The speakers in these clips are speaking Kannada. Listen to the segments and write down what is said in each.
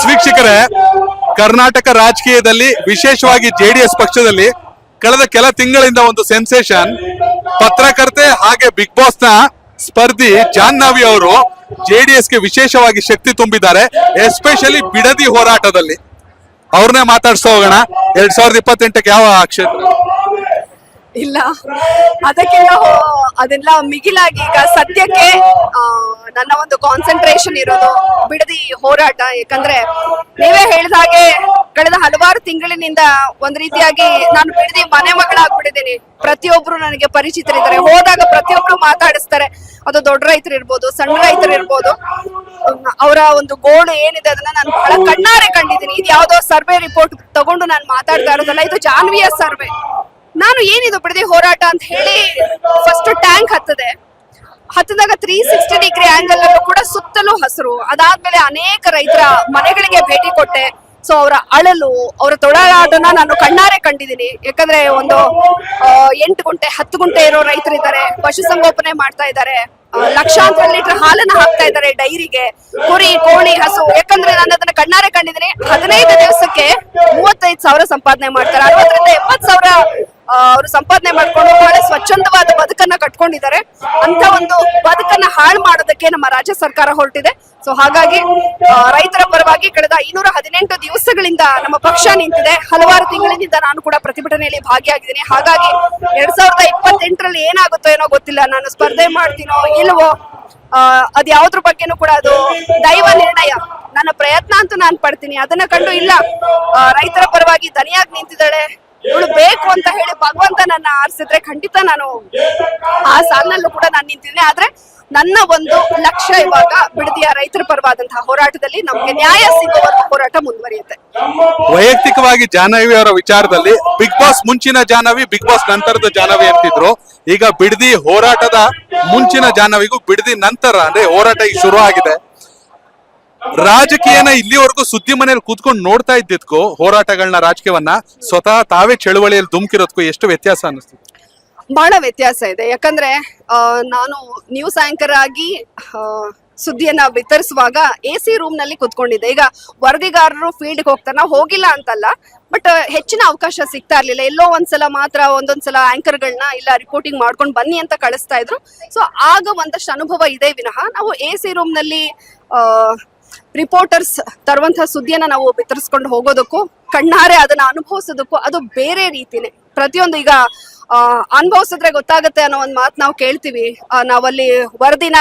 ವೀಕ್ಷಕರೇ, ಕರ್ನಾಟಕ ರಾಜಕೀಯದಲ್ಲಿ ವಿಶೇಷವಾಗಿ ಜೆಡಿಎಸ್ ಪಕ್ಷದಲ್ಲಿ ಕಳೆದ ಕೆಲ ತಿಂಗಳಿಂದ ಒಂದು ಸೆನ್ಸೇಷನ್. ಪತ್ರಕರ್ತೆ ಹಾಗೆ ಬಿಗ್ ಬಾಸ್ ನ ಸ್ಪರ್ಧಿ ಜಾಹ್ನವಿ ಅವರು ಜೆಡಿಎಸ್ಗೆ ವಿಶೇಷವಾಗಿ ಶಕ್ತಿ ತುಂಬಿದ್ದಾರೆ, ಎಸ್ಪೆಷಲಿ ಬಿಡದಿ ಹೋರಾಟದಲ್ಲಿ. ಅವ್ರನ್ನೇ ಮಾತಾಡ್ಸೋ ಹೋಗೋಣ. 2028ಕ್ಕೆ ಯಾವ ಕ್ಷೇತ್ರ? ಇಲ್ಲ, ಅದೆಲ್ಲ ಮಿಗಿಲಾಗಿ ಈಗ ಸದ್ಯಕ್ಕೆ ನನ್ನ ಒಂದು ಕಾನ್ಸಂಟ್ರೇಷನ್ ಇರೋದು ಬಿಡದಿ ಹೋರಾಟ. ಯಾಕಂದ್ರೆ ನೀವೇ ಹೇಳಿದ ಹಾಗೆ ಕಳೆದ ಹಲವಾರು ತಿಂಗಳಿನಿಂದ ಒಂದ್ ರೀತಿಯಾಗಿ ನಾನು ಬಿಡದಿ ಮನೆ ಮಗಳಾಗ್ಬಿಟ್ಟಿದ್ದೀನಿ. ಪ್ರತಿಯೊಬ್ರು ನನಗೆ ಪರಿಚಿತರಿದ್ದಾರೆ, ಹೋದಾಗ ಪ್ರತಿಯೊಬ್ರು ಮಾತಾಡಿಸ್ತಾರೆ. ಅದು ದೊಡ್ಡ ರೈತರು ಇರ್ಬೋದು, ಸಣ್ಣ ರೈತರು ಇರ್ಬೋದು, ಅವರ ಒಂದು ಗೋಳು ಏನಿದೆ ಅದನ್ನ ನಾನು ಬಹಳ ಕಣ್ಣಾರೆ ಕಂಡಿದ್ದೀನಿ. ಇದು ಯಾವ್ದೋ ಸರ್ವೆ ರಿಪೋರ್ಟ್ ತಗೊಂಡು ನಾನು ಮಾತಾಡ್ತಾ ಇರೋದಲ್ಲ, ಇದು ಜಾಹ್ನವಿಯ ಸರ್ವೆ. ನಾನು ಏನಿದು ಬಿಡದಿ ಹೋರಾಟ ಅಂತ ಹೇಳಿ ಫಸ್ಟ್ ಟ್ಯಾಂಕ್ ಹತ್ತದಾಗ 360 ಡಿಗ್ರಿ ಆಂಗಲ್ ಅಲ್ಲೂ ಕೂಡ ಸುತ್ತಲೂ ಹಸಿರು. ಅದಾದ್ಮೇಲೆ ಅನೇಕ ರೈತರ ಮನೆಗಳಿಗೆ ಭೇಟಿ ಕೊಟ್ಟೆ. ಸೊ ಅವರ ಅಳಲು, ಅವರ ತೊಡಲಾಟನ ನಾನು ಕಣ್ಣಾರೆ ಕಂಡಿದ್ದೀನಿ. ಯಾಕಂದ್ರೆ ಒಂದು 8 ಗುಂಟೆ 10 ಗುಂಟೆ ಇರೋ ರೈತರಿದ್ದಾರೆ, ಪಶುಸಂಗೋಪನೆ ಮಾಡ್ತಾ ಇದ್ದಾರೆ, ಲಕ್ಷಾಂತರ ಲೀಟರ್ ಹಾಲನ್ನ ಹಾಕ್ತಾ ಇದ್ದಾರೆ ಡೈರಿಗೆ, ಕುರಿ, ಕೋಳಿ, ಹಸು. ಯಾಕಂದ್ರೆ ನಾನು ಅದನ್ನ ಕಣ್ಣಾರೆ ಕಂಡಿದ್ದೀನಿ. 15 ದಿವಸಕ್ಕೆ 35,000 ಸಂಪಾದನೆ ಮಾಡ್ತಾರೆ, 60ರಿಂದ 70,000 ಅವರು ಸಂಪಾದನೆ ಮಾಡ್ಕೊಂಡು ಬಹಳ ಸ್ವಚ್ಛಂದವಾದ ಬದುಕನ್ನ ಕಟ್ಕೊಂಡಿದ್ದಾರೆ. ಅಂತ ಒಂದು ಬದುಕನ್ನ ಹಾಳು ಮಾಡೋದಕ್ಕೆ ನಮ್ಮ ರಾಜ್ಯ ಸರ್ಕಾರ ಹೊರಟಿದೆ. ಸೊ ಹಾಗಾಗಿ ರೈತರ ಪರವಾಗಿ ಕಳೆದ 518 ದಿವಸಗಳಿಂದ ನಮ್ಮ ಪಕ್ಷ ನಿಂತಿದೆ. ಹಲವಾರು ತಿಂಗಳಿನಿಂದ ನಾನು ಕೂಡ ಪ್ರತಿಭಟನೆಯಲ್ಲಿ ಭಾಗಿಯಾಗಿದ್ದೀನಿ. ಹಾಗಾಗಿ 2028ರಲ್ಲಿ ಏನಾಗುತ್ತೋ ಏನೋ ಗೊತ್ತಿಲ್ಲ, ನಾನು ಸ್ಪರ್ಧೆ ಮಾಡ್ತೀನೋ ಇಲ್ವೋ, ಅದ್ಯಾವ್ದ್ರ ಬಗ್ಗೆನೂ ಕೂಡ ಅದು ದೈವ ನಿರ್ಣಯ. ನನ್ನ ಪ್ರಯತ್ನ ಅಂತೂ ನಾನು ಪಡ್ತೀನಿ. ಅದನ್ನ ಕಂಡು ಇಲ್ಲ, ರೈತರ ಪರವಾಗಿ ದನಿಯಾಗಿ ನಿಂತಿದ್ದಾಳೆ, ಇವಳು ಬೇಕು ಅಂತ ಹೇಳಿ ಭಗವಂತ ನನ್ನ ಆರಿಸಿದ್ರೆ ಖಂಡಿತ ನಾನು ಆ ಸಾಲಿನಲ್ಲೂ ಕೂಡ ನಾನು ನಿಂತಿದ್ದೀನಿ. ಆದ್ರೆ ನನ್ನ ಒಂದು ಲಕ್ಷ್ಯ ಇವಾಗ ಬಿಡದಿಯ ರೈತರ ಪರವಾದಂತಹ ಹೋರಾಟದಲ್ಲಿ ನಮ್ಗೆ ನ್ಯಾಯ ಸಿಗುವವರೆಗೂ ಹೋರಾಟ ಮುಂದುವರಿಯುತ್ತೆ. ವೈಯಕ್ತಿಕವಾಗಿ ಜಾಹ್ನವಿ ಅವರ ವಿಚಾರದಲ್ಲಿ ಬಿಗ್ ಬಾಸ್ ಮುಂಚಿನ ಜಾಹ್ನವಿ, ಬಿಗ್ ಬಾಸ್ ನಂತರದ ಜಾಹ್ನವಿ ಅಂತಿದ್ರು. ಈಗ ಬಿಡದಿ ಹೋರಾಟದ ಮುಂಚಿನ ಜಾಹ್ನವಿಗೂ ಬಿಡದಿ ನಂತರ ಅಂದ್ರೆ ಹೋರಾಟ ಈಗ ಶುರು ಆಗಿದೆ. ರಾಜಕೀಯನ ಇಲ್ಲಿವರೆಗೂ ಸುದ್ದಿ ಮನೆಯಲ್ಲಿ ಕೂತ್ಕೊಂಡು ನೋಡ್ತಾ ಇದ್ದಿದ್ಕೋ ಹೋರಾಟಗಳನ್ನ, ರಾಜಕೀಯವನ್ನ ಸ್ವತಃ ತಾವೇ ಚಳುವಳಿಯಲ್ಲಿ ಧುಮುಕಿರೋದಕ್ಕೂ ಎಷ್ಟು ವ್ಯತ್ಯಾಸ ಅನಿಸ್ತು? ಬಹಳ ವ್ಯತ್ಯಾಸ ಇದೆ. ಯಾಕಂದ್ರೆ ನಾನು ನ್ಯೂಸ್ ಆಂಕರ್ ಆಗಿ ಸುದ್ದಿಯನ್ನ ವಿತರಿಸುವಾಗ AC ರೂಮ್ ನಲ್ಲಿ ಕುತ್ಕೊಂಡಿದ್ದೆ. ಈಗ ವರದಿಗಾರರು ಫೀಲ್ಡ್ ಹೋಗ್ತಾರೆ, ನಾವು ಹೋಗಿಲ್ಲ ಅಂತಲ್ಲ, ಬಟ್ ಹೆಚ್ಚಿನ ಅವಕಾಶ ಸಿಗ್ತಾ ಇರ್ಲಿಲ್ಲ. ಎಲ್ಲೋ ಒಂದ್ಸಲ ಮಾತ್ರ ಒಂದೊಂದ್ಸಲ ಆಂಕರ್ಗಳನ್ನ ಇಲ್ಲ ರಿಪೋರ್ಟಿಂಗ್ ಮಾಡ್ಕೊಂಡು ಬನ್ನಿ ಅಂತ ಕಳಿಸ್ತಾ ಇದ್ರು. ಸೊ ಆಗ ಒಂದಷ್ಟು ಅನುಭವ ಇದೆ ವಿನಃ ನಾವು AC ರೂಮ್ ನಲ್ಲಿ ರಿಪೋರ್ಟರ್ಸ್ ತರುವಂತಹ ಸುದ್ದಿಯನ್ನ ನಾವು ವಿತರಿಸ್ಕೊಂಡು ಹೋಗೋದಕ್ಕೂ, ಕಣ್ಣಾರೆ ಅದನ್ನ ಅನುಭವಿಸೋದಕ್ಕೂ ಅದು ಬೇರೆ ರೀತಿನೇ. ಪ್ರತಿಯೊಂದು ಈಗ ಅನುಭವಿಸಿದ್ರೆ ಗೊತ್ತಾಗತ್ತೆ ಅನ್ನೋ ಒಂದ್ ಮಾತು ನಾವು ಕೇಳ್ತೀವಿ. ನಾವಲ್ಲಿ ವರದಿನ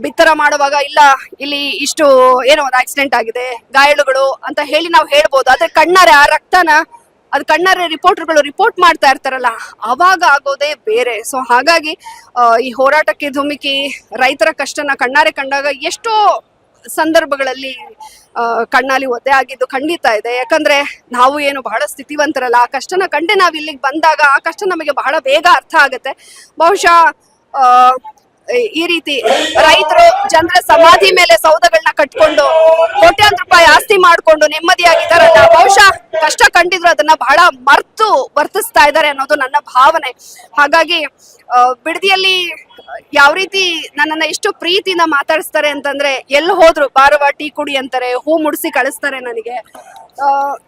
ಬಿತ್ತರ ಮಾಡುವಾಗ ಇಲ್ಲ ಇಲ್ಲಿ ಇಷ್ಟು ಏನೋ ಒಂದು ಆಕ್ಸಿಡೆಂಟ್ ಆಗಿದೆ, ಗಾಯಾಳುಗಳು ಅಂತ ಹೇಳಿ ನಾವು ಹೇಳ್ಬೋದು. ಆದ್ರೆ ಕಣ್ಣಾರೆ ಆ ರಕ್ತನ ಅದು ಕಣ್ಣಾರೆ ರಿಪೋರ್ಟರ್ಗಳು ರಿಪೋರ್ಟ್ ಮಾಡ್ತಾ ಇರ್ತಾರಲ್ಲ, ಅವಾಗ ಆಗೋದೇ ಬೇರೆ. ಸೊ ಹಾಗಾಗಿ ಈ ಹೋರಾಟಕ್ಕೆ ಧುಮುಕಿ ರೈತರ ಕಷ್ಟನ ಕಣ್ಣಾರೆ ಕಂಡಾಗ ಎಷ್ಟೋ ಸಂದರ್ಭಗಳಲ್ಲಿ ಕಣ್ಣಾಲಿ ಒದ್ದೆ ಆಗಿದ್ದು ಖಂಡಿತ ಇದೆ. ಯಾಕಂದ್ರೆ ನಾವು ಏನು ಬಹಳ ಸ್ಥಿತಿವಂತರಲ್ಲ, ಆ ಕಷ್ಟನ ಕಂಡೆ ನಾವ್ ಇಲ್ಲಿಗೆ ಬಂದಾಗ ಆ ಕಷ್ಟ ನಮಗೆ ಬಹಳ ಬೇಗ ಅರ್ಥ ಆಗುತ್ತೆ. ಬಹುಶಃ ಈ ರೀತಿ ರೈತರು ಜನರ ಸಮಾಧಿ ಮೇಲೆ ಸೌದಗಳನ್ನ ಕಟ್ಕೊಂಡು ಕೋಟ್ಯಾಂತರ ರೂಪಾಯಿ ಆಸ್ತಿ ಮಾಡ್ಕೊಂಡು ನೆಮ್ಮದಿಯಾಗಿದ್ದಾರಲ್ಲ, ಬಹುಶಃ ಕಷ್ಟ ಕಂಡಿದ್ರು ಅದನ್ನ ಬಹಳ ಮರ್ತು ವರ್ತಿಸ್ತಾ ಇದ್ದಾರೆ ಅನ್ನೋದು ನನ್ನ ಭಾವನೆ. ಹಾಗಾಗಿ ಬಿಡದಿಯಲ್ಲಿ ಯಾವ ರೀತಿ ನನ್ನನ್ನ ಎಷ್ಟು ಪ್ರೀತಿಯಿಂದ ಮಾತಾಡಿಸ್ತಾರೆ ಅಂತಂದ್ರೆ, ಎಲ್ಲಿ ಹೋದ್ರು ಬಾರವ ಟೀ ಕುಡಿ ಅಂತಾರೆ, ಹೂ ಮುಡಿಸಿ ಕಳಿಸ್ತಾರೆ ನನಗೆ.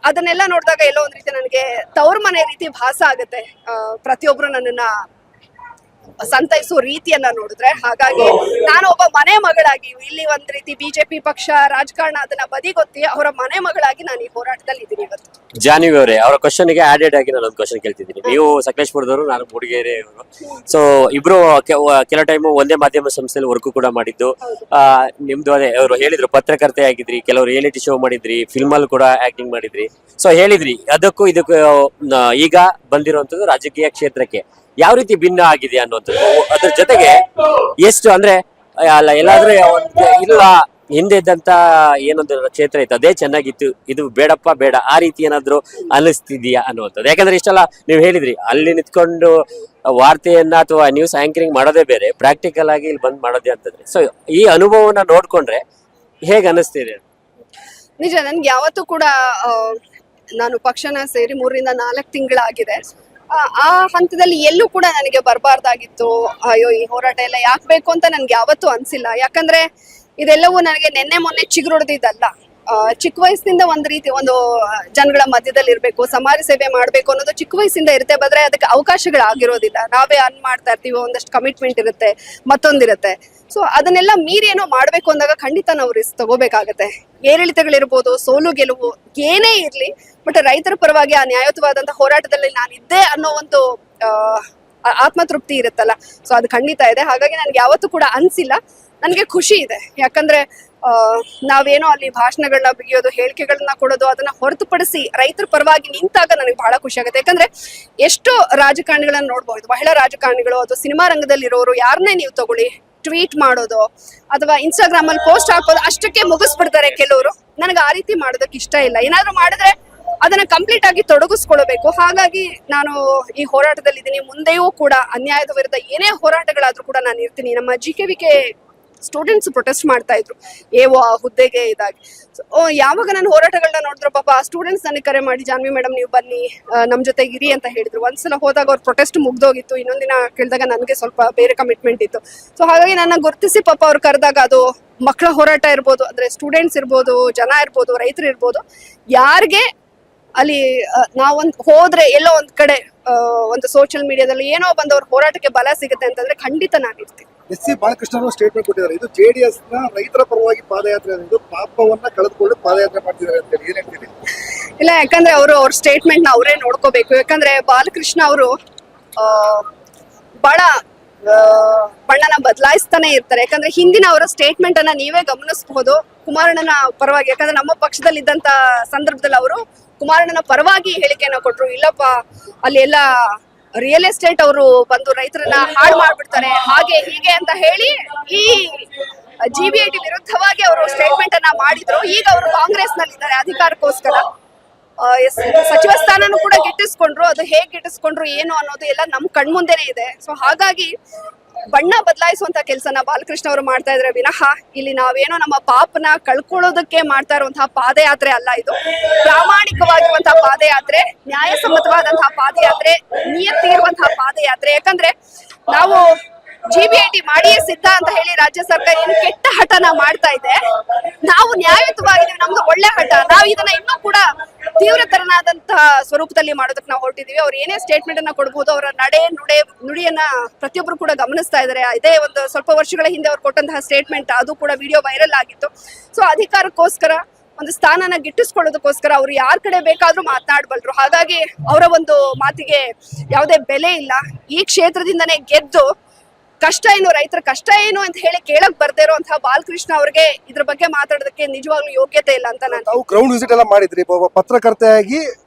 ಅದನ್ನೆಲ್ಲ ನೋಡಿದಾಗ ಎಲ್ಲೋ ಒಂದ್ ರೀತಿ ನನಗೆ ತವ್ರ ಮನೆ ರೀತಿ ಭಾಸ ಆಗುತ್ತೆ, ಪ್ರತಿಯೊಬ್ರು ನನ್ನನ್ನ ಸಂತೈಸೋ ರೀತಿಯನ್ನ ನೋಡಿದ್ರೆ. ಹಾಗಾಗಿ ನಾನು ಒಬ್ಬ ಮನೆ ಮಗಳಾಗಿ ಇಲ್ಲಿ ಒಂದ್ ರೀತಿ ಬಿಜೆಪಿ ಪಕ್ಷ ರಾಜಕಾರಣ ಅದನ್ನ ಬದಿಗೊತ್ತಿ ಅವರ ಮನೆ ಮಗಳಾಗಿ ನಾನು ಈ ಹೋರಾಟದಲ್ಲಿ ಇದ್ದೀನಿ ಇವತ್ತು. ಜಾಹ್ನವಿ ಅವರೇ, ಅವರ ಕ್ವಶನ್ಗೆ ಆಡೆಡ್ ಆಗಿ ನಾನು ಒಂದು ಕ್ವಶನ್ ಕೇಳ್ತಿದ್ದೀನಿ. ನೀವು ಸಕಲೇಶ್ಪುರದವರು, ನಾನು ಮೂಡಿಗೆರೆ ಅವರು. ಸೊ ಇಬ್ರು ಕೆಲ ಟೈಮ್ ಒಂದೇ ಮಾಧ್ಯಮ ಸಂಸ್ಥೆಯಲ್ಲಿ ವರ್ಕ್ ಕೂಡ ಮಾಡಿದ್ದು. ನಿಮ್ದು ಅದೇ ಅವರು ಹೇಳಿದ್ರು, ಪತ್ರಕರ್ತೆ ಆಗಿದ್ರಿ, ಕೆಲವರು ರಿಯಾಲಿಟಿ ಶೋ ಮಾಡಿದ್ರಿ, ಫಿಲ್ಮ್ ಅಲ್ಲಿ ಕೂಡ ಆಕ್ಟಿಂಗ್ ಮಾಡಿದ್ರಿ. ಸೊ ಹೇಳಿದ್ರಿ ಅದಕ್ಕೂ ಇದಕ್ಕೂ ಈಗ ಬಂದಿರುವಂತದ್ದು ರಾಜಕೀಯ ಕ್ಷೇತ್ರಕ್ಕೆ ಯಾವ ರೀತಿ ಭಿನ್ನ ಆಗಿದೆ ಅನ್ನುವಂಥದ್ದು. ಅದ್ರ ಜೊತೆಗೆ ಎಷ್ಟು ಅಂದ್ರೆ ಅಲ್ಲ ಎಲ್ಲಾದ್ರೂ ಇಲ್ಲ ಹಿಂದೆ ಇದ್ದಂತ ಏನೊಂದು ಕ್ಷೇತ್ರ ಇತ್ತು ಅದೇ ಚೆನ್ನಾಗಿತ್ತು, ಇದು ಬೇಡಪ್ಪ ಬೇಡ ಆ ರೀತಿ ಏನಾದ್ರು ಅನಿಸ್ತಿದ್ಯಾ ಅನ್ನುವಂಥದ್ದು. ಯಾಕಂದ್ರೆ ಇಷ್ಟೆಲ್ಲ ನೀವು ಹೇಳಿದ್ರಿ, ಅಲ್ಲಿ ನಿಂತ್ಕೊಂಡು ವಾರ್ತೆಯನ್ನ ಅಥವಾ ನ್ಯೂಸ್ ಆಂಕರಿಂಗ್ ಮಾಡೋದೇ ಬೇರೆ, ಪ್ರಾಕ್ಟಿಕಲ್ ಆಗಿ ಇಲ್ಲಿ ಬಂದ್ ಮಾಡೋದೇ ಅಂತಂದ್ರೆ. ಸೊ ಈ ಅನುಭವನ ನೋಡ್ಕೊಂಡ್ರೆ ಹೇಗೆ ಅನಿಸ್ತಿದೆ? ನಿಜ, ನನ್ಗೆ ಯಾವತ್ತೂ ಕೂಡ ನಾನು ಪಕ್ಷನ ಸೇರಿ 3ರಿಂದ 4 ತಿಂಗಳಾಗಿದೆ. ಆ ಹಂತದಲ್ಲಿ ಎಲ್ಲೂ ಕೂಡ ನನಗೆ ಬರಬಾರ್ದಾಗಿತ್ತು, ಅಯ್ಯೋ ಈ ಹೋರಾಟ ಎಲ್ಲ ಯಾಕೆ ಬೇಕು ಅಂತ ನನ್ಗೆ ಯಾವತ್ತೂ ಅನ್ಸಿಲ್ಲ. ಯಾಕಂದ್ರೆ ಇದೆಲ್ಲವೂ ನನಗೆ ನೆನ್ನೆ ಮೊನ್ನೆ ಚಿಗುರೊಡೆದಿದ್ದಲ್ಲ. ಚಿಕ್ಕ ವಯಸ್ಸಿನಿಂದ ಒಂದು ಜನಗಳ ಮಧ್ಯದಲ್ಲಿ ಇರ್ಬೇಕು, ಸಮಾಜ ಸೇವೆ ಮಾಡ್ಬೇಕು ಅನ್ನೋದು ಚಿಕ್ಕ ವಯಸ್ಸಿಂದ ಇರುತ್ತೆ. ಬದ್ರೆ ಅದಕ್ಕೆ ಅವಕಾಶಗಳಾಗಿರೋದಿಲ್ಲ. ನಾವೇ ಅರ್ನ್ ಮಾಡ್ತಾ ಇರ್ತೀವಿ, ಒಂದಷ್ಟು ಕಮಿಟ್ಮೆಂಟ್ ಇರುತ್ತೆ, ಮತ್ತೊಂದಿರುತ್ತೆ. ಸೊ ಅದನ್ನೆಲ್ಲ ಮೀರಿ ಏನೋ ಮಾಡ್ಬೇಕು ಅಂದಾಗ ಖಂಡಿತ ನಾವು ರಿಸ್ಕ್ ತಗೋಬೇಕಾಗತ್ತೆ. ಏರಿಳಿತಗಳಿರ್ಬೋದು, ಸೋಲು ಗೆಲುವು ಏನೇ ಇರ್ಲಿ, ಬಟ್ ರೈತರ ಪರವಾಗಿ ಆ ನ್ಯಾಯಯುತವಾದಂತಹ ಹೋರಾಟದಲ್ಲಿ ನಾನಿದ್ದೆ ಅನ್ನೋ ಒಂದು ಆತ್ಮತೃಪ್ತಿ ಇರುತ್ತಲ್ಲ, ಸೊ ಅದು ಖಂಡಿತ ಇದೆ. ಹಾಗಾಗಿ ನನ್ಗೆ ಯಾವತ್ತೂ ಕೂಡ ಅನ್ಸಿಲ್ಲ. ನನ್ಗೆ ಖುಷಿ ಇದೆ, ಯಾಕಂದ್ರೆ ನಾವೇನೋ ಅಲ್ಲಿ ಭಾಷಣಗಳನ್ನ ಬಿಗಿಯೋದು, ಹೇಳಿಕೆಗಳನ್ನ ಕೊಡೋದು, ಅದನ್ನ ಹೊರತುಪಡಿಸಿ ರೈತರ ಪರವಾಗಿ ನಿಂತಾಗ ನನಗೆ ಬಹಳ ಖುಷಿ ಆಗುತ್ತೆ. ಯಾಕಂದ್ರೆ ಎಷ್ಟೋ ರಾಜಕಾರಣಿಗಳನ್ನ ನೋಡ್ಬಹುದು, ಮಹಿಳಾ ರಾಜಕಾರಣಿಗಳು, ಅದು ಸಿನಿಮಾ ರಂಗದಲ್ಲಿರೋರು, ಯಾರನ್ನೇ ನೀವು ತಗೊಳ್ಳಿ, ಟ್ವೀಟ್ ಮಾಡೋದು ಅಥವಾ ಇನ್ಸ್ಟಾಗ್ರಾಮ್ ಅಲ್ಲಿ ಪೋಸ್ಟ್ ಹಾಕೋದು ಅಷ್ಟಕ್ಕೆ ಮುಗಿಸ್ಬಿಡ್ತಾರೆ ಕೆಲವರು. ನನಗೆ ಆ ರೀತಿ ಮಾಡೋದಕ್ಕೆ ಇಷ್ಟ ಇಲ್ಲ. ಏನಾದ್ರು ಮಾಡಿದ್ರೆ ಅದನ್ನ ಕಂಪ್ಲೀಟ್ ಆಗಿ ತೊಡಗಿಸ್ಕೊಳ್ಬೇಕು. ಹಾಗಾಗಿ ನಾನು ಈ ಹೋರಾಟದಲ್ಲಿ ಇದ್ದೀನಿ. ಮುಂದೆಯೂ ಕೂಡ ಅನ್ಯಾಯದ ವಿರುದ್ಧ ಏನೇ ಹೋರಾಟಗಳಾದ್ರೂ ಕೂಡ ನಾನು ಇರ್ತೀನಿ. ನಮ್ಮ GKVK ಸ್ಟೂಡೆಂಟ್ಸ್ ಪ್ರೊಟೆಸ್ಟ್ ಮಾಡ್ತಾ ಇದ್ರು ಹುದ್ದೆಗೆ ಇದಾಗಿ. ಯಾವಾಗ ನಾನು ಹೋರಾಟಗಳನ್ನ ನೋಡಿದ್ರು, ಪಾಪ ಆ ಸ್ಟೂಡೆಂಟ್ಸ್ ನನಗೆ ಕರೆ ಮಾಡಿ, ಜಾನ್ವಿ ಮೇಡಮ್ ನೀವು ಬನ್ನಿ, ನಮ್ ಜೊತೆಗೆ ಇರಿ ಅಂತ ಹೇಳಿದ್ರು. ಒಂದ್ಸಲ ಹೋದಾಗ ಅವ್ರ ಪ್ರೊಟೆಸ್ಟ್ ಮುಗ್ದೋಗಿತ್ತು, ಇನ್ನೊಂದಿನ ಕೇಳಿದಾಗ ನನಗೆ ಸ್ವಲ್ಪ ಬೇರೆ ಕಮಿಟ್ಮೆಂಟ್ ಇತ್ತು. ಸೊ ಹಾಗಾಗಿ ನನ್ನ ಗುರುತಿಸಿ ಪಾಪ ಅವ್ರು ಕರೆದಾಗ, ಅದು ಮಕ್ಕಳ ಹೋರಾಟ ಇರ್ಬೋದು, ಅಂದ್ರೆ ಸ್ಟೂಡೆಂಟ್ಸ್ ಇರ್ಬೋದು, ಜನ ಇರ್ಬೋದು, ರೈತರು ಇರ್ಬೋದು, ಯಾರಿಗೆ ಅಲ್ಲಿ ನಾವೊಂದ್ ಹೋದ್ರೆ ಎಲ್ಲೋ ಒಂದ್ ಕಡೆ ಒಂದು ಸೋಷಿಯಲ್ ಮೀಡಿಯಾದಲ್ಲಿ ಏನೋ ಬಂದವ್ರ ಹೋರಾಟಕ್ಕೆ ಬಲ ಸಿಗುತ್ತೆ ಅಂತಂದ್ರೆ ಖಂಡಿತ ನಾನಿರ್ತೀನಿ. ಎಸ್.ಸಿ. ಬಾಲಕೃಷ್ಣ ಅವರು ಸ್ಟೇಟ್ಮೆಂಟ್ ಕೊಟ್ಟಿದ್ದಾರೆ, ಇದು JDS ನ ರೈತರ ಪರವಾಗಿ ಪಾದಯಾತ್ರೆ, ಪಾಪವನ್ನ ಕಳೆದುಕೊಂಡು ಪಾದಯಾತ್ರೆ ಮಾಡ್ತಿದ್ದಾರೆ ಅಂತ ಹೇಳಿ ಏನ್ ಹೇಳ್ತೀರಿ? ಇಲ್ಲ, ಯಾಕಂದ್ರೆ ಅವ್ರ ಸ್ಟೇಟ್ಮೆಂಟ್ ನ ಅವರೇ ನೋಡ್ಕೋಬೇಕು. ಯಾಕಂದ್ರೆ ಬಾಲಕೃಷ್ಣ ಅವರು ಬಹಳ ಬಣ್ಣನ ಬದಲಾಯಿಸ್ತಾನೆ ಇರ್ತಾರೆ. ಯಾಕಂದ್ರೆ ಹಿಂದಿನ ಅವರ ಸ್ಟೇಟ್ಮೆಂಟ್ ಅನ್ನ ನೀವೇ ಗಮನಿಸಬಹುದು, ಕುಮಾರಣ್ಣನ ಪರವಾಗಿ. ಯಾಕಂದ್ರೆ ನಮ್ಮ ಪಕ್ಷದಲ್ಲಿ ಇದ್ದಂತ ಸಂದರ್ಭದಲ್ಲಿ ಅವರು ಕುಮಾರಣ್ಣನ ಪರವಾಗಿ ಹೇಳಿಕೆಯನ್ನ ಕೊಟ್ರು. ಇಲ್ಲಪ್ಪ, ಅಲ್ಲಿ ಎಲ್ಲ ರಿಯಲ್ ಎಸ್ಟೇಟ್ ಅವರು ಬಂದು ರೈತರನ್ನ ಹಾಳು ಮಾಡ್ಬಿಡ್ತಾರೆ, ಹಾಗೆ ಹೀಗೆ ಅಂತ ಹೇಳಿ ಈ GBIT ವಿರುದ್ಧವಾಗಿ ಅವರು ಸ್ಟೇಟ್ಮೆಂಟ್ ಅನ್ನ ಮಾಡಿದ್ರು. ಈಗ ಅವರು ಕಾಂಗ್ರೆಸ್ ನಲ್ಲಿ ಇದ್ದಾರೆ ಅಧಿಕಾರಕ್ಕೋಸ್ಕರ. ಸಚಿವ ಸ್ಥಾನನೂ ಕೂಡ ಗಿಟ್ಟಿಸ್ಕೊಂಡ್ರು. ಅದು ಹೇಗ್ ಗಿಟ್ಟಿಸ್ಕೊಂಡ್ರು ಏನು ಅನ್ನೋದು ಎಲ್ಲ ನಮ್ ಕಣ್ಮುಂದೆನೆ ಇದೆ. ಸೊ ಹಾಗಾಗಿ ಬಣ್ಣ ಬದಲಾಯಿಸುವಂತ ಕೆಲಸನ ಬಾಲಕೃಷ್ಣ ಅವರು ಮಾಡ್ತಾ ಇದ್ರೆ ವಿನಃ ಇಲ್ಲಿ ನಾವೇನೋ ನಮ್ಮ ಪಾಪನ ಕಳ್ಕೊಳ್ಳೋದಕ್ಕೆ ಮಾಡ್ತಾ ಇರುವಂತಹ ಪಾದಯಾತ್ರೆ ಅಲ್ಲ. ಇದು ಪ್ರಾಮಾಣಿಕವಾಗಿರುವಂತಹ ಪಾದಯಾತ್ರೆ, ನ್ಯಾಯಸಮ್ಮತವಾದಂತಹ ಪಾದಯಾತ್ರೆ, ನಿಯತ್ತಿ ಇರುವಂತಹ ಪಾದಯಾತ್ರೆ. ಯಾಕಂದ್ರೆ ನಾವು GBIT ಮಾಡಿಯೇ ಸಿದ್ಧ ಅಂತ ಹೇಳಿ ರಾಜ್ಯ ಸರ್ಕಾರ ಏನು ಕೆಟ್ಟ ಹಠನ ಮಾಡ್ತಾ ಇದೆ. ನಾವು ನ್ಯಾಯಯುತವಾಗಿದ್ದೀವಿ, ನಮ್ದು ಒಳ್ಳೆ ಹಠ. ನಾವು ಇದನ್ನ ಇನ್ನೂ ಕೂಡ ತೀವ್ರತರನಾದಂತಹ ಸ್ವರೂಪದಲ್ಲಿ ಮಾಡೋದಕ್ಕೆ ನಾವು ಹೊರಟಿದೀವಿ. ಅವ್ರು ಏನೇ ಸ್ಟೇಟ್ಮೆಂಟ್ ಅನ್ನ ಕೊಡಬಹುದು, ಅವರ ನುಡಿಯನ್ನ ಪ್ರತಿಯೊಬ್ರು ಕೂಡ ಗಮನಿಸ್ತಾ ಇದ್ದಾರೆ. ಇದೇ ಒಂದು ಸ್ವಲ್ಪ ವರ್ಷಗಳ ಹಿಂದೆ ಅವ್ರು ಕೊಟ್ಟಂತಹ ಸ್ಟೇಟ್ಮೆಂಟ್, ಅದು ಕೂಡ ವಿಡಿಯೋ ವೈರಲ್ ಆಗಿತ್ತು. ಸೊ ಅಧಿಕಾರಕ್ಕೋಸ್ಕರ, ಒಂದು ಸ್ಥಾನನ ಗಿಟ್ಟಿಸ್ಕೊಳ್ಳೋದಕ್ಕೋಸ್ಕರ ಅವ್ರು ಯಾರ ಕಡೆ ಬೇಕಾದ್ರೂ ಮಾತನಾಡಬಲ್ರು. ಹಾಗಾಗಿ ಅವರ ಒಂದು ಮಾತಿಗೆ ಯಾವುದೇ ಬೆಲೆ ಇಲ್ಲ. ಈ ಕ್ಷೇತ್ರದಿಂದನೇ ಗೆದ್ದು ಕಷ್ಟ ಏನು, ರೈತರ ಕಷ್ಟ ಏನು ಅಂತ ಹೇಳಿ ಕೇಳಕ್ ಬರ್ದೇ ಇರುವಂತಹ ಬಾಲಕೃಷ್ಣ ಅವ್ರಿಗೆ ಇದ್ರ ಬಗ್ಗೆ ಮಾತಾಡೋದಕ್ಕೆ ನಿಜವಾಗ್ಲೂ ಯೋಗ್ಯತೆ ಇಲ್ಲ ಅಂತ ನಾನು. ತಾವು ಗ್ರೌಂಡ್ ವಿಸಿಟ್ ಎಲ್ಲ ಮಾಡಿದ್ರಿ, ಒಬ್ಬ ಪತ್ರಕರ್ತೆಯಾಗಿ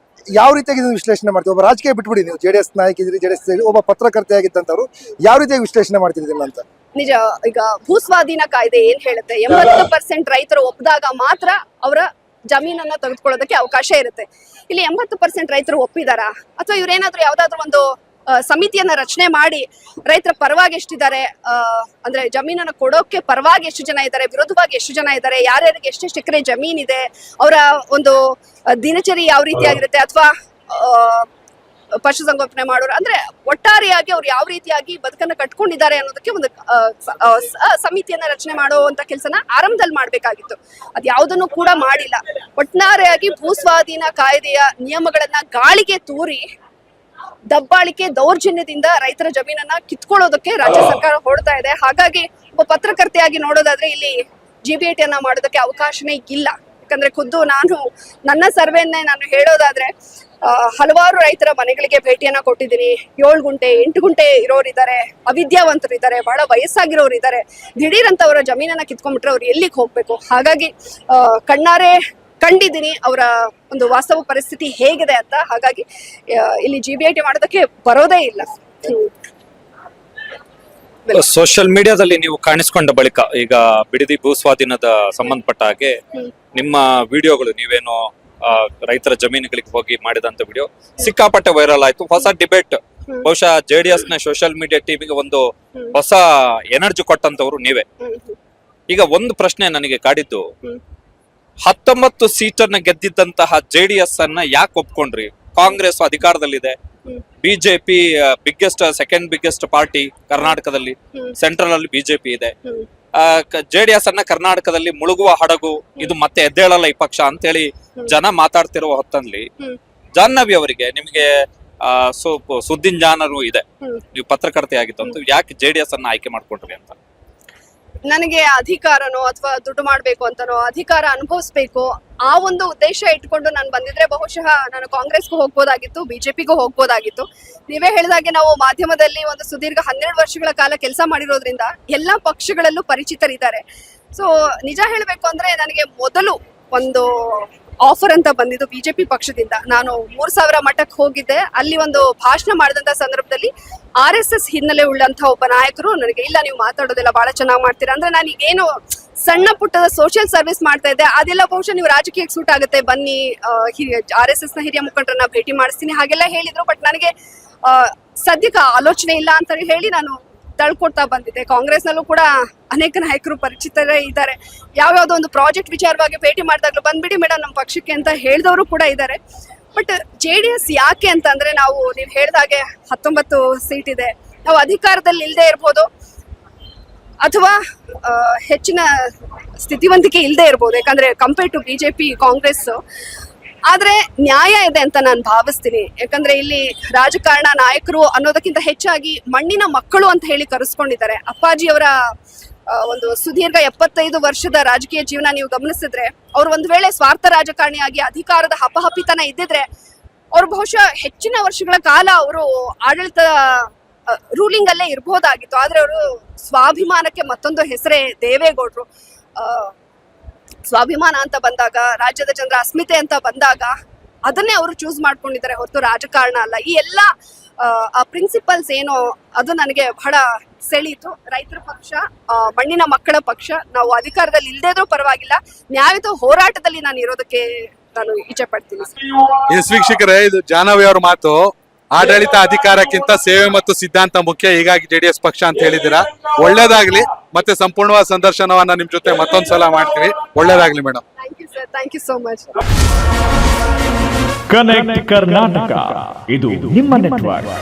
ಯಾವ ರೀತಿಯಾಗಿ ವಿಶ್ಲೇಷಣೆ ಮಾಡ್ತೀವಿ? ಒಬ್ಬ ರಾಜಕೀಯ ಬಿಟ್ಬಿಡಿ, ನೀವು JDS ನಾಯಕಿದ್ರಿ, JDS ಒಬ್ಬ ಪತ್ರಕರ್ತೆಯಾಗಿದ್ದಂತವ್ರು ಯಾವ ರೀತಿಯಾಗಿ ವಿಶ್ಲೇಷಣೆ ಮಾಡ್ತಿದ್ದೀರಿ ಅಂತ? ನಿಜ. ಈಗ ಭೂಸ್ವಾಧೀನ ಕಾಯ್ದೆ ಏನ್ ಹೇಳುತ್ತೆ, 80% ರೈತರು ಒಪ್ಪಿದಾಗ ಮಾತ್ರ ಅವರ ಜಮೀನನ್ನ ತೆಗೆದುಕೊಳ್ಳೋದಕ್ಕೆ ಅವಕಾಶ ಇರುತ್ತೆ. ಇಲ್ಲಿ 80% ರೈತರು ಒಪ್ಪಿದಾರಾ, ಅಥವಾ ಇವ್ರೇನಾದ್ರೂ ಯಾವ್ದಾದ್ರು ಒಂದು ಸಮಿತಿಯನ್ನ ರಚನೆ ಮಾಡಿ ರೈತರ ಪರವಾಗಿ ಎಷ್ಟಿದ್ದಾರೆ, ಅಂದ್ರೆ ಜಮೀನನ್ನ ಕೊಡೋಕೆ ಪರವಾಗಿ ಎಷ್ಟು ಜನ ಇದ್ದಾರೆ, ವಿರೋಧವಾಗಿ ಎಷ್ಟು ಜನ ಇದ್ದಾರೆ, ಯಾರ್ಯಾರಿಗೆ ಎಷ್ಟೆಷ್ಟು ಎಕರೆ ಜಮೀನಿದೆ, ಅವರ ಒಂದು ದಿನಚರಿ ಯಾವ ರೀತಿಯಾಗಿರುತ್ತೆ, ಅಥವಾ ಪಶುಸಂಗೋಪನೆ ಮಾಡೋರು, ಅಂದ್ರೆ ಒಟ್ಟಾರೆಯಾಗಿ ಅವ್ರು ಯಾವ ರೀತಿಯಾಗಿ ಬದುಕನ್ನ ಕಟ್ಕೊಂಡಿದ್ದಾರೆ ಅನ್ನೋದಕ್ಕೆ ಒಂದು ಸಮಿತಿಯನ್ನ ರಚನೆ ಮಾಡುವಂತ ಕೆಲಸನ ಆರಂಭದಲ್ಲಿ ಮಾಡ್ಬೇಕಾಗಿತ್ತು. ಅದ್ ಯಾವುದನ್ನು ಕೂಡ ಮಾಡಿಲ್ಲ. ಒಟ್ಟಾರೆಯಾಗಿ ಭೂಸ್ವಾಧೀನ ಕಾಯ್ದೆಯ ನಿಯಮಗಳನ್ನ ಗಾಳಿಗೆ ತೂರಿ ದಬ್ಬಾಳಿಕೆ, ದೌರ್ಜನ್ಯದಿಂದ ರೈತರ ಜಮೀನನ್ನ ಕಿತ್ಕೊಳ್ಳೋದಕ್ಕೆ ರಾಜ್ಯ ಸರ್ಕಾರ ಹೊರಡ್ತಾ ಇದೆ. ಹಾಗಾಗಿ ಒಬ್ಬ ಪತ್ರಕರ್ತೆಯಾಗಿ ನೋಡೋದಾದ್ರೆ ಇಲ್ಲಿ GBIT ಅನ್ನ ಮಾಡೋದಕ್ಕೆ ಅವಕಾಶನೇ ಇಲ್ಲ. ಯಾಕಂದ್ರೆ ಖುದ್ದು ನನ್ನ ಸರ್ವೆಯನ್ನೇ ನಾನು ಹೇಳೋದಾದ್ರೆ, ಹಲವಾರು ರೈತರ ಮನೆಗಳಿಗೆ ಭೇಟಿಯನ್ನ ಕೊಟ್ಟಿದ್ದೀನಿ. 7 ಗುಂಟೆ 8 ಗುಂಟೆ ಇರೋರಿದ್ದಾರೆ, ಅವಿದ್ಯಾವಂತರು ಇದ್ದಾರೆ, ಬಹಳ ವಯಸ್ಸಾಗಿರೋರು ಇದ್ದಾರೆ. ದಿಢೀರ್ ಅಂತ ಅವರ ಜಮೀನನ್ನ ಕಿತ್ಕೊಂಡ್ಬಿಟ್ರೆ ಅವ್ರು ಎಲ್ಲಿಗೆ ಹೋಗ್ಬೇಕು? ಹಾಗಾಗಿ ಕಣ್ಣಾರೆ ಕಂಡಿದ್ದೀನಿ ಅವರ ಒಂದು ವಾಸ್ತವ ಪರಿಸ್ಥಿತಿ ಹೇಗಿದೆ ಅಂತ. ಹಾಗಾಗಿ ಇಲ್ಲಿ GBIT ಮಾಡೋದಕ್ಕೆ ಬರೋದೇ ಇಲ್ಲ. ಸೋಷಿಯಲ್ ಮೀಡಿಯಾದಲ್ಲಿ ನೀವು ಕಾಣಿಸ್ಕೊಂಡ ಬಳಿಕ ಈಗ ಬಿಡದಿ ಭೂಸ್ವಾಧೀನದ ಸಂಬಂಧಪಟ್ಟ ಹಾಗೆ ನಿಮ್ಮ ವಿಡಿಯೋಗಳು, ನೀವೇನೋ ರೈತರ ಜಮೀನುಗಳಿಗೆ ಹೋಗಿ ಮಾಡಿದಂತ ವಿಡಿಯೋ ಸಿಕ್ಕಾಪಟ್ಟೆ ವೈರಲ್ ಆಯ್ತು. ಹೊಸ ಡಿಬೇಟ್, ಬಹುಶಃ JDS ನ ಸೋಷಿಯಲ್ ಮೀಡಿಯಾ ಟೀಮಿಗೆ ಒಂದು ಹೊಸ ಎನರ್ಜಿ ಕೊಟ್ಟಂತವ್ರು ನೀವೇ. ಈಗ ಒಂದು ಪ್ರಶ್ನೆ ನನಗೆ ಕಾಡಿದ್ದು, 19 ಸೀಟನ್ನ ಗೆದ್ದಿದ್ದಂತಹ JDS ಅನ್ನ ಯಾಕೆ ಒಪ್ಕೊಂಡ್ರಿ? ಕಾಂಗ್ರೆಸ್ ಅಧಿಕಾರದಲ್ಲಿದೆ, BJP ಸೆಕೆಂಡ್ ಬಿಗ್ಗೆಸ್ಟ್ ಪಾರ್ಟಿ ಕರ್ನಾಟಕದಲ್ಲಿ, ಸೆಂಟ್ರಲ್ ಅಲ್ಲಿ BJP ಇದೆ. JDS ಅನ್ನ ಕರ್ನಾಟಕದಲ್ಲಿ ಮುಳುಗುವ ಹಡಗು, ಇದು ಮತ್ತೆ ಎದ್ದೇಳಲ್ಲ ಈ ಪಕ್ಷ ಅಂತೇಳಿ ಜನ ಮಾತಾಡ್ತಿರುವ ಹೊತ್ತಲ್ಲಿ ಜಾಹ್ನವಿ ಅವರಿಗೆ ನಿಮ್ಗೆ ಸುದ್ದಿನ ಜಾನರು ಇದೆ, ನೀವು ಪತ್ರಕರ್ತೆ ಆಗಿತ್ತು, ಯಾಕೆ JDS ಅನ್ನ ಆಯ್ಕೆ ಮಾಡ್ಕೊಂಡ್ರಿ ಅಂತ? ನನಗೆ ಅಧಿಕಾರನೋ ಅಥವಾ ದುಡ್ಡು ಮಾಡ್ಬೇಕು ಅಂತನೋ, ಅಧಿಕಾರ ಅನುಭವಿಸ್ಬೇಕು ಆ ಒಂದು ಉದ್ದೇಶ ಇಟ್ಕೊಂಡು ನಾನು ಬಂದಿದ್ರೆ ಬಹುಶಃ ನಾನು ಕಾಂಗ್ರೆಸ್ಗೂ ಹೋಗ್ಬೋದಾಗಿತ್ತು, ಬಿಜೆಪಿಗೂ ಹೋಗ್ಬೋದಾಗಿತ್ತು. ನೀವೇ ಹೇಳಿದಾಗೆ ನಾವು ಮಾಧ್ಯಮದಲ್ಲಿ ಒಂದು ಸುದೀರ್ಘ 12 ವರ್ಷಗಳ ಕಾಲ ಕೆಲಸ ಮಾಡಿರೋದ್ರಿಂದ ಎಲ್ಲಾ ಪಕ್ಷಗಳಲ್ಲೂ ಪರಿಚಿತರಿದ್ದಾರೆ. ಸೊ ನಿಜ ಹೇಳ್ಬೇಕು ಅಂದ್ರೆ ನನಗೆ ಮೊದಲು ಒಂದು ಆಫರ್ ಅಂತ ಬಂದಿದ್ದು ಬಿಜೆಪಿ ಪಕ್ಷದಿಂದ. ನಾನು 3000 ಮಠಕ್ಕೆ ಹೋಗಿದ್ದೆ. ಅಲ್ಲಿ ಒಂದು ಭಾಷಣ ಮಾಡಿದಂತ ಸಂದರ್ಭದಲ್ಲಿ RSS ಹಿನ್ನೆಲೆ ಉಳ್ಳಂತ ಒಬ್ಬ ನಾಯಕರು ನನಗೆ, ಇಲ್ಲ ನೀವು ಮಾತಾಡೋದೆಲ್ಲ ಬಹಳ ಚೆನ್ನಾಗಿ ಮಾಡ್ತೀರಾ ಅಂದ್ರೆ, ನಾನು ಈಗೇನು ಸಣ್ಣ ಪುಟ್ಟದ ಸೋಷಿಯಲ್ ಸರ್ವಿಸ್ ಮಾಡ್ತಾ ಇದ್ದೆ ಅದೆಲ್ಲ ಬಹುಶಃ ನೀವು ರಾಜಕೀಯಕ್ಕೆ ಸೂಟ್ ಆಗುತ್ತೆ, ಬನ್ನಿ RSS ನ ಹಿರಿಯ ಮುಖಂಡರನ್ನ ಭೇಟಿ ಮಾಡಿಸ್ತೀನಿ ಹಾಗೆಲ್ಲ ಹೇಳಿದ್ರು. ಬಟ್ ನನಗೆ ಸದ್ಯಕ್ಕೆ ಆಲೋಚನೆ ಇಲ್ಲ ಅಂತ ಹೇಳಿ ನಾನು ತಳ್ಕೊಡ್ತಾ ಬಂದಿದ್ದೆ. ಕಾಂಗ್ರೆಸ್ನಲ್ಲೂ ಕೂಡ ಅನೇಕ ನಾಯಕರು ಪರಿಚಿತರೇ ಇದ್ದಾರೆ. ಯಾವ್ಯಾವ್ದೋ ಒಂದು ಪ್ರಾಜೆಕ್ಟ್ ವಿಚಾರವಾಗಿ ಭೇಟಿ ಮಾಡಿದಾಗ್ಲೂ ಬಂದ್ಬಿಡಿ ಮೇಡಮ್ ನಮ್ಮ ಪಕ್ಷಕ್ಕೆ ಅಂತ ಹೇಳಿದವರು ಕೂಡ ಇದ್ದಾರೆ. ಬಟ್ JDS ಯಾಕೆ ಅಂತಂದ್ರೆ, ನೀವು ಹೇಳಿದಾಗೆ 19 ಸೀಟ್ ಇದೆ, ನಾವು ಅಧಿಕಾರದಲ್ಲಿ ಇಲ್ಲದೆ ಇರ್ಬೋದು ಅಥವಾ ಹೆಚ್ಚಿನ ಸ್ಥಿತಿವಂತಿಕೆ ಇಲ್ಲದೆ ಇರ್ಬೋದು, ಯಾಕಂದ್ರೆ ಕಂಪೇರ್ ಟು ಬಿಜೆಪಿ ಕಾಂಗ್ರೆಸ್. ಆದ್ರೆ ನ್ಯಾಯ ಇದೆ ಅಂತ ನಾನು ಭಾವಿಸ್ತೀನಿ. ಯಾಕಂದ್ರೆ ಇಲ್ಲಿ ರಾಜಕಾರಣ ನಾಯಕರು ಅನ್ನೋದಕ್ಕಿಂತ ಹೆಚ್ಚಾಗಿ ಮಣ್ಣಿನ ಮಕ್ಕಳು ಅಂತ ಹೇಳಿ ಕರೆಸ್ಕೊಂಡಿದ್ದಾರೆ. ಅಪ್ಪಾಜಿಯವರ ಒಂದು ಸುದೀರ್ಘ 75 ವರ್ಷದ ರಾಜಕೀಯ ಜೀವನ ನೀವು ಗಮನಿಸಿದ್ರೆ, ಅವ್ರು ಒಂದ್ ವೇಳೆ ಸ್ವಾರ್ಥ ರಾಜಕಾರಣಿಯಾಗಿ ಅಧಿಕಾರದ ಹಪಹಪಿತನ ಇದ್ದಿದ್ರೆ ಅವ್ರು ಬಹುಶಃ ಹೆಚ್ಚಿನ ವರ್ಷಗಳ ಕಾಲ ಅವರು ಆಡಳಿತ ರೂಲಿಂಗ್ ಅಲ್ಲೇ ಇರ್ಬೋದಾಗಿತ್ತು. ಆದ್ರೆ ಅವರು ಸ್ವಾಭಿಮಾನಕ್ಕೆ ಮತ್ತೊಂದು ಹೆಸರೇ ದೇವೇಗೌಡರು. ಸ್ವಾಭಿಮಾನ ಅಂತ ಬಂದಾಗ, ರಾಜ್ಯದ ಜನರ ಅಸ್ಮಿತೆ ಅಂತ ಬಂದಾಗ ಅದನ್ನೇ ಅವರು ಚೂಸ್ ಮಾಡ್ಕೊಂಡಿದ್ದಾರೆ ಹೊರತು ರಾಜಕಾರಣ ಅಲ್ಲ. ಈ ಎಲ್ಲ ಆ ಪ್ರಿನ್ಸಿಪಲ್ಸ್ ಏನೋ ಅದು ನನಗೆ ಬಹಳ ಸೆಳೀತು. ರೈತರ ಪಕ್ಷ, ಮಣ್ಣಿನ ಮಕ್ಕಳ ಪಕ್ಷ, ನಾವು ಅಧಿಕಾರದಲ್ಲಿ ಇಲ್ಲದೇ ಇದ್ರೂ ಪರವಾಗಿಲ್ಲ, ನ್ಯಾಯಯುತ ಹೋರಾಟದಲ್ಲಿ ನಾನು ಇರೋದಕ್ಕೆ ನಾನು ಇಚ್ಛೆ ಪಡ್ತೀನಿ. ಎಸ್ ವೀಕ್ಷಕರೇ, ಇದು ಜಾಹ್ನವಿ ಅವರ ಮಾತು. ಆಡಳಿತ ಅಧಿಕಾರಕ್ಕಿಂತ ಸೇವೆ ಮತ್ತು ಸಿದ್ಧಾಂತ ಮುಖ್ಯ, ಹೀಗಾಗಿ JDS ಪಕ್ಷ ಅಂತ ಹೇಳಿದ್ದೀರಾ. ಒಳ್ಳೇದಾಗ್ಲಿ. ಮತ್ತೆ ಸಂಪೂರ್ಣವಾದ ಸಂದರ್ಶನವನ್ನ ನಿಮ್ ಜೊತೆ ಮತ್ತೊಂದ್ಸಲ ಮಾಡ್ತೀವಿ. ಒಳ್ಳೇದಾಗ್ಲಿ madam. Thank you sir, thank you so much. Connect Karnataka, ಇದು ನಿಮ್ಮ ನೆಟ್ವರ್ಕ್.